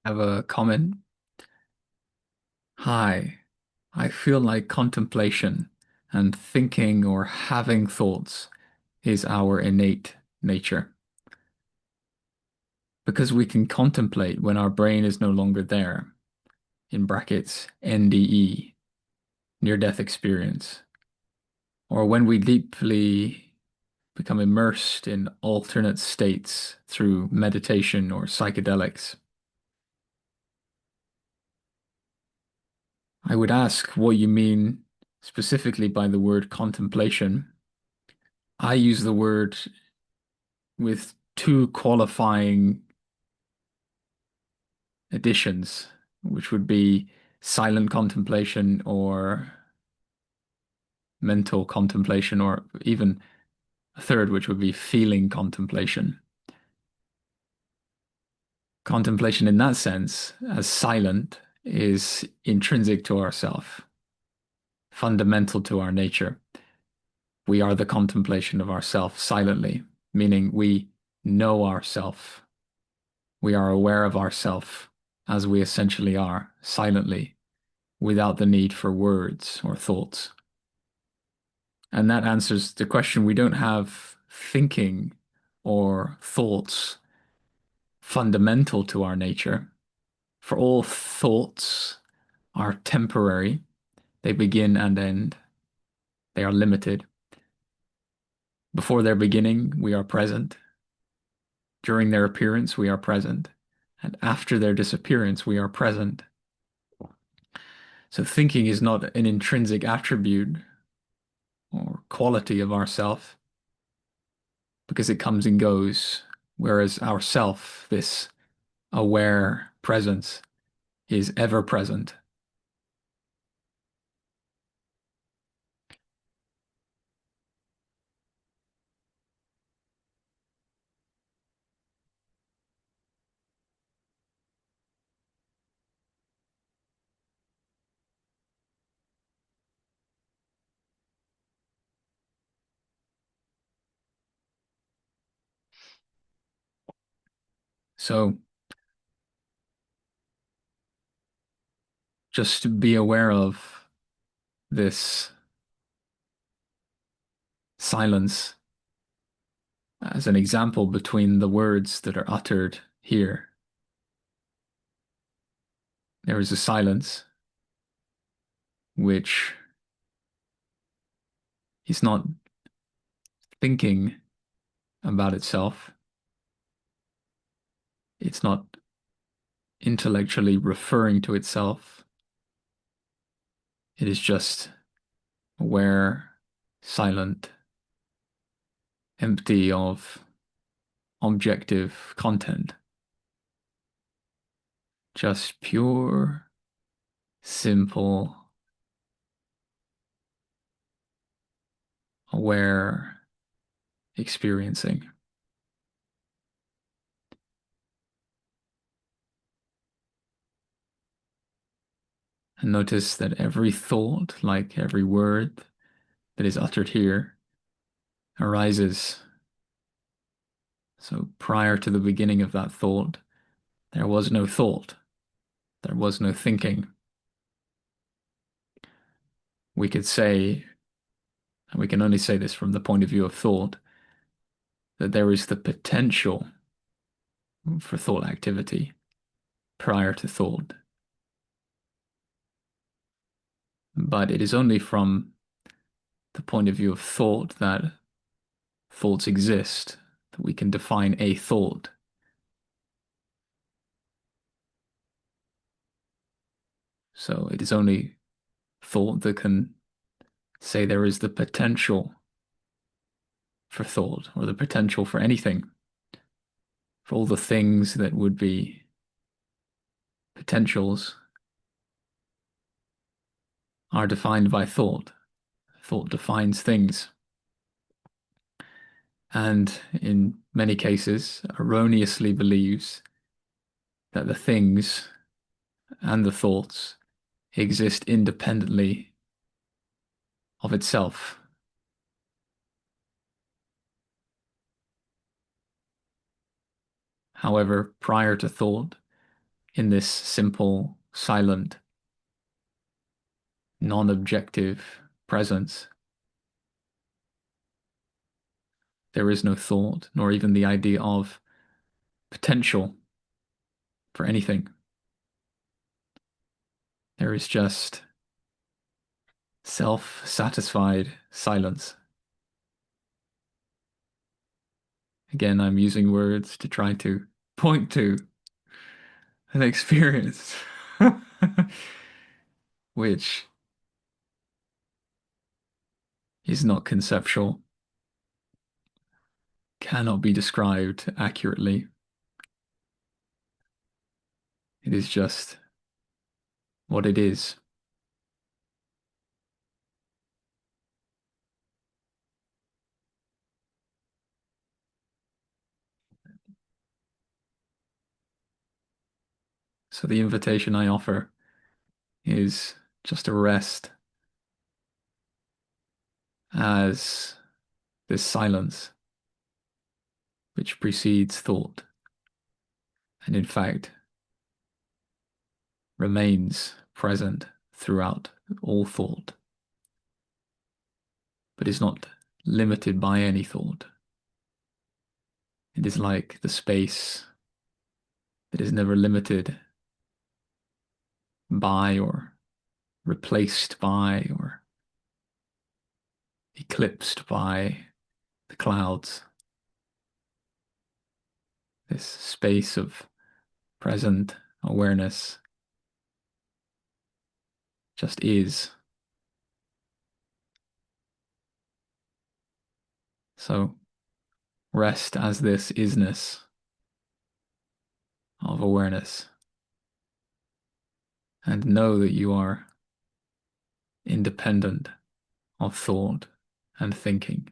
Have a comment. Hi, I feel like contemplation and thinking or having thoughts is our innate nature because we can contemplate when our brain is no longer there, in brackets, NDE, near-death experience, or when we deeply become immersed in alternate states through meditation or psychedelics. I would ask what you mean specifically by the word contemplation. I use the word with two qualifying additions, which would be silent contemplation or mental contemplation, or even a third, which would be feeling contemplation. Contemplation, in that sense, as silent, is intrinsic to ourself, fundamental to our nature. We are the contemplation of ourself silently, meaning we know ourself. We are aware of ourself as we essentially are, silently, without the need for words or thoughts. And that answers the question. We don't have thinking or thoughts fundamental to our nature. For all thoughts are temporary, they begin and end, they are limited. Before their beginning, we are present. During their appearance, we are present. And after their disappearance, we are present. So thinking is not an intrinsic attribute or quality of ourself because it comes and goes, whereas ourself, this aware presence, is ever present. So just to be aware of this silence as an example between the words that are uttered here. There is a silence which is not thinking about itself. It's not intellectually referring to itself. It is just aware, silent, empty of objective content. Just pure, simple, aware experiencing. And notice that every thought, like every word that is uttered here, arises. So prior to the beginning of that thought, there was no thought, there was no thinking. We could say, and we can only say this from the point of view of thought, that there is the potential for thought activity prior to thought. But it is only from the point of view of thought that thoughts exist, that we can define a thought. So it is only thought that can say there is the potential for thought or the potential for anything, for all the things that would be potentials are defined by thought. Thought defines things. And in many cases, erroneously believes that the things and the thoughts exist independently of itself. However, prior to thought, in this simple, silent, non-objective presence. There is no thought, nor even the idea of potential for anything. There is just self-satisfied silence. Again, I'm using words to try to point to an experience which is not conceptual, cannot be described accurately. It is just what it is. So the invitation I offer is just to rest as this silence which precedes thought, and in fact remains present throughout all thought, but is not limited by any thought. It is like the space that is never limited by or replaced by or eclipsed by the clouds. This space of present awareness just is. So rest as this isness of awareness and know that you are independent of thought and thinking.